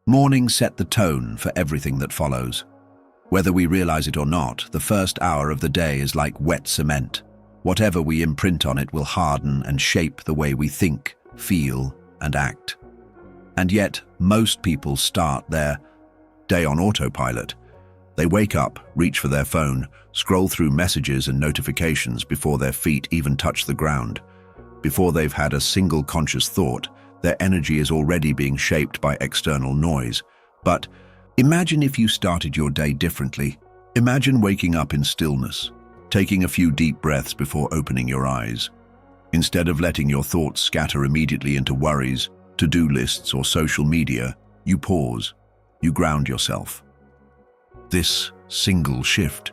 Mornings set the tone for everything that follows. Whether we realize it or not, the first hour of the day is like wet cement. Whatever we imprint on it will harden and shape the way we think, feel, and act. And yet, most people start their day on autopilot. They wake up, reach for their phone, scroll through messages and notifications before their feet even touch the ground. Before they've had a single conscious thought, their energy is already being shaped by external noise. But imagine if you started your day differently. Imagine waking up in stillness, taking a few deep breaths before opening your eyes. Instead of letting your thoughts scatter immediately into worries, to-do lists, or social media, you pause, you ground yourself. This single shift,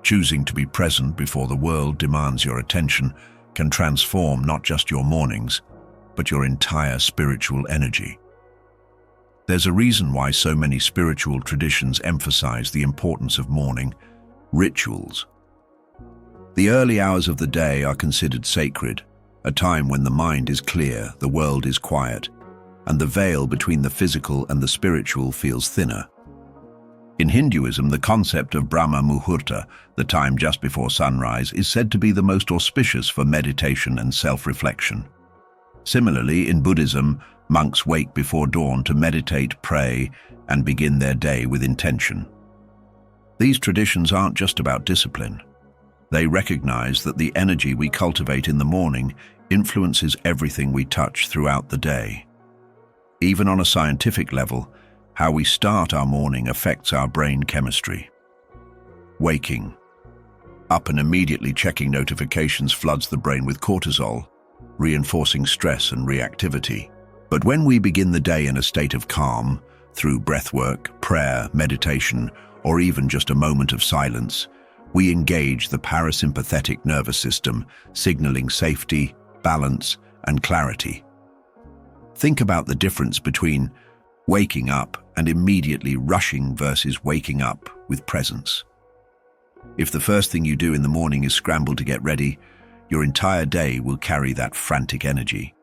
choosing to be present before the world demands your attention, can transform not just your mornings, but your entire spiritual energy. There's a reason why so many spiritual traditions emphasize the importance of morning rituals. The early hours of the day are considered sacred, a time when the mind is clear, the world is quiet, and the veil between the physical and the spiritual feels thinner. In Hinduism, the concept of Brahma Muhurta, the time just before sunrise, is said to be the most auspicious for meditation and self-reflection. Similarly, in Buddhism, monks wake before dawn to meditate, pray, and begin their day with intention. These traditions aren't just about discipline. They recognize that the energy we cultivate in the morning influences everything we touch throughout the day. Even on a scientific level, how we start our morning affects our brain chemistry. Waking up and immediately checking notifications floods the brain with cortisol, reinforcing stress and reactivity. But when we begin the day in a state of calm, through breathwork, prayer, meditation, or even just a moment of silence, we engage the parasympathetic nervous system, signaling safety, balance, and clarity. Think about the difference between waking up and immediately rushing versus waking up with presence. If the first thing you do in the morning is scramble to get ready, your entire day will carry that frantic energy.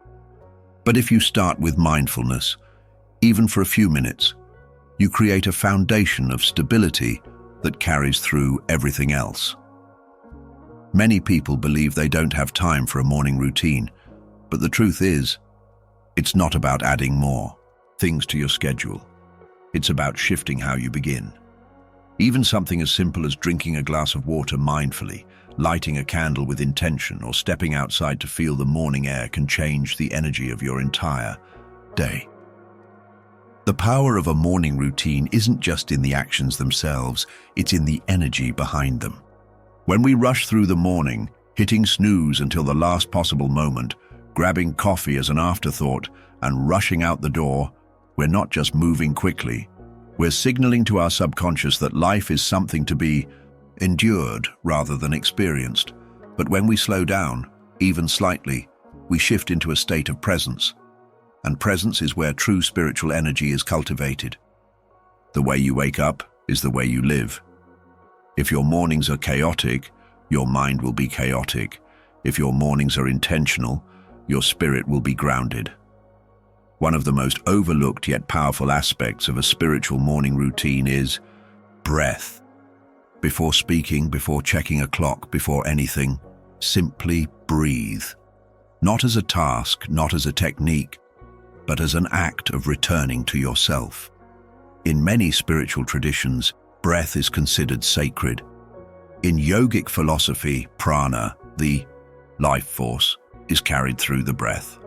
But if you start with mindfulness, even for a few minutes, you create a foundation of stability that carries through everything else. Many people believe they don't have time for a morning routine, but the truth is, it's not about adding more things to your schedule. It's about shifting how you begin. Even something as simple as drinking a glass of water mindfully, lighting a candle with intention, or stepping outside to feel the morning air can change the energy of your entire day. The power of a morning routine isn't just in the actions themselves, it's in the energy behind them. When we rush through the morning, hitting snooze until the last possible moment, grabbing coffee as an afterthought, and rushing out the door, we're not just moving quickly. We're signaling to our subconscious that life is something to be endured rather than experienced. But when we slow down, even slightly, we shift into a state of presence. And presence is where true spiritual energy is cultivated. The way you wake up is the way you live. If your mornings are chaotic, your mind will be chaotic. If your mornings are intentional, your spirit will be grounded. One of the most overlooked yet powerful aspects of a spiritual morning routine is breath. Before speaking, before checking a clock, before anything, simply breathe. Not as a task, not as a technique, but as an act of returning to yourself. In many spiritual traditions, breath is considered sacred. In yogic philosophy, prana, the life force, is carried through the breath.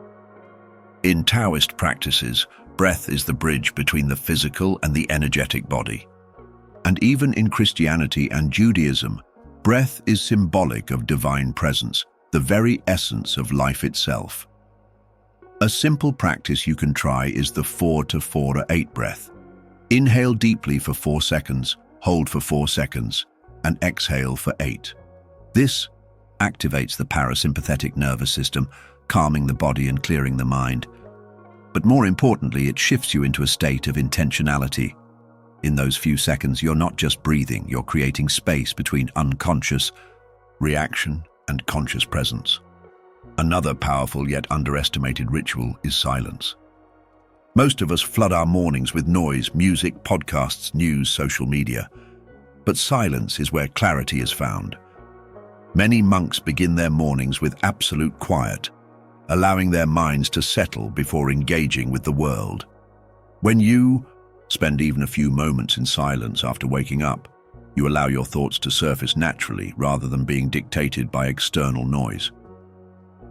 In Taoist practices, breath is the bridge between the physical and the energetic body. And even in Christianity and Judaism, breath is symbolic of divine presence, the very essence of life itself. A simple practice you can try is the 4-4-8 breath. Inhale deeply for 4 seconds, hold for 4 seconds, and exhale for 8. This activates the parasympathetic nervous system, calming the body and clearing the mind. But more importantly, it shifts you into a state of intentionality. In those few seconds, you're not just breathing, you're creating space between unconscious reaction and conscious presence. Another powerful yet underestimated ritual is silence. Most of us flood our mornings with noise, music, podcasts, news, social media. But silence is where clarity is found. Many monks begin their mornings with absolute quiet, allowing their minds to settle before engaging with the world. When you spend even a few moments in silence after waking up, you allow your thoughts to surface naturally rather than being dictated by external noise.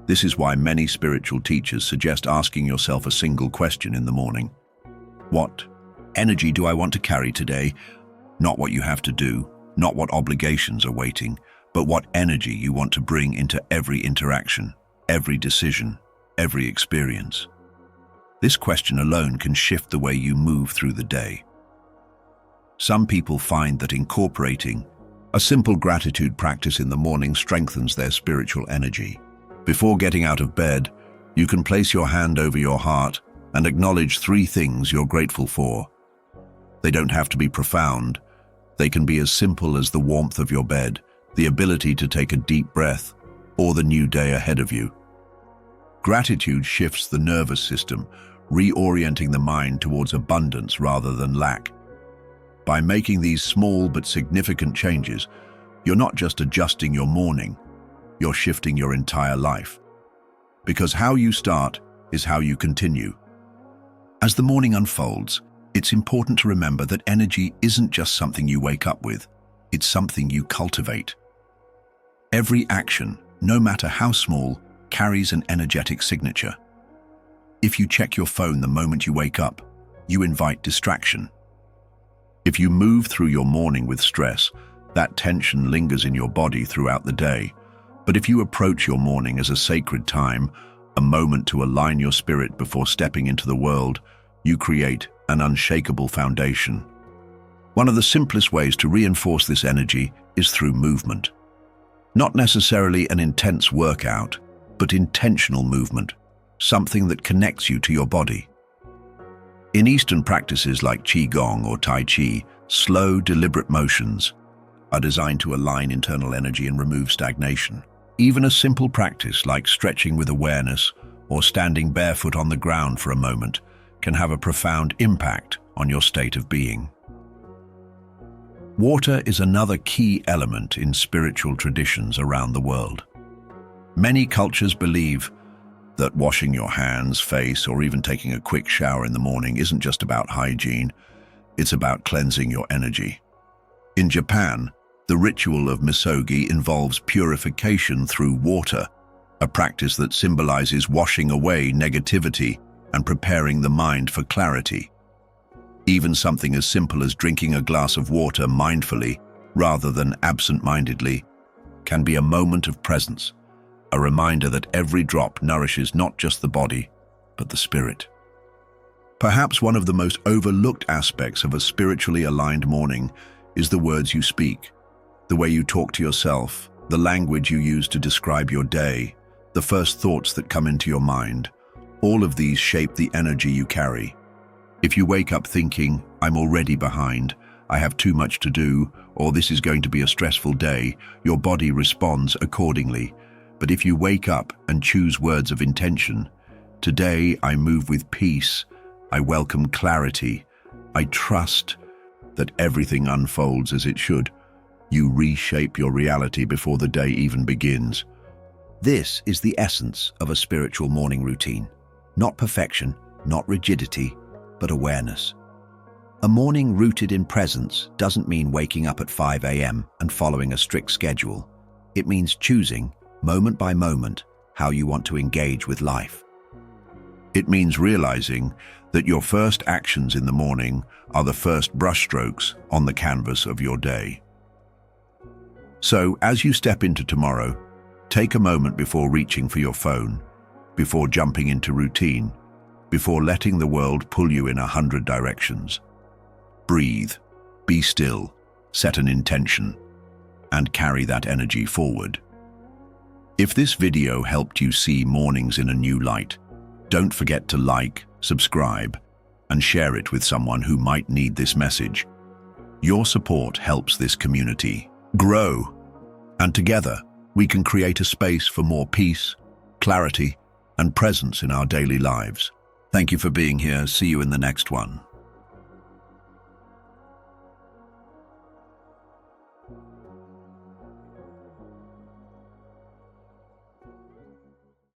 This is why many spiritual teachers suggest asking yourself a single question in the morning. What energy do I want to carry today? Not what you have to do, not what obligations are waiting, but what energy you want to bring into every interaction, every decision, every experience. This question alone can shift the way you move through the day. Some people find that incorporating a simple gratitude practice in the morning strengthens their spiritual energy. Before getting out of bed, you can place your hand over your heart and acknowledge 3 things you're grateful for. They don't have to be profound. They can be as simple as the warmth of your bed, the ability to take a deep breath, or the new day ahead of you. Gratitude shifts the nervous system, reorienting the mind towards abundance rather than lack. By making these small but significant changes, you're not just adjusting your morning, you're shifting your entire life. Because how you start is how you continue. As the morning unfolds, it's important to remember that energy isn't just something you wake up with, it's something you cultivate. Every action, no matter how small, carries an energetic signature. If you check your phone the moment you wake up, you invite distraction. If you move through your morning with stress, that tension lingers in your body throughout the day. But if you approach your morning as a sacred time, a moment to align your spirit before stepping into the world, you create an unshakable foundation. One of the simplest ways to reinforce this energy is through movement. Not necessarily an intense workout, but intentional movement, something that connects you to your body. In Eastern practices like Qigong or Tai Chi, slow, deliberate motions are designed to align internal energy and remove stagnation. Even a simple practice like stretching with awareness or standing barefoot on the ground for a moment can have a profound impact on your state of being. Water is another key element in spiritual traditions around the world. Many cultures believe that washing your hands, face, or even taking a quick shower in the morning isn't just about hygiene, it's about cleansing your energy. In Japan, the ritual of misogi involves purification through water, a practice that symbolizes washing away negativity and preparing the mind for clarity. Even something as simple as drinking a glass of water mindfully, rather than absent-mindedly, can be a moment of presence, a reminder that every drop nourishes not just the body, but the spirit. Perhaps one of the most overlooked aspects of a spiritually aligned morning is the words you speak, the way you talk to yourself, the language you use to describe your day, the first thoughts that come into your mind. All of these shape the energy you carry. If you wake up thinking, "I'm already behind, I have too much to do," or "this is going to be a stressful day," your body responds accordingly. But if you wake up and choose words of intention, "Today I move with peace, I welcome clarity, I trust that everything unfolds as it should," you reshape your reality before the day even begins. This is the essence of a spiritual morning routine. Not perfection, not rigidity, but awareness. A morning rooted in presence doesn't mean waking up at 5 a.m. and following a strict schedule. It means choosing, moment by moment, how you want to engage with life. It means realizing that your first actions in the morning are the first brushstrokes on the canvas of your day. So, as you step into tomorrow, take a moment before reaching for your phone, before jumping into routine, before letting the world pull you in 100 directions. Breathe, be still, set an intention, and carry that energy forward. If this video helped you see mornings in a new light, don't forget to like, subscribe, and share it with someone who might need this message. Your support helps this community grow, and together we can create a space for more peace, clarity, and presence in our daily lives. Thank you for being here. See you in the next one.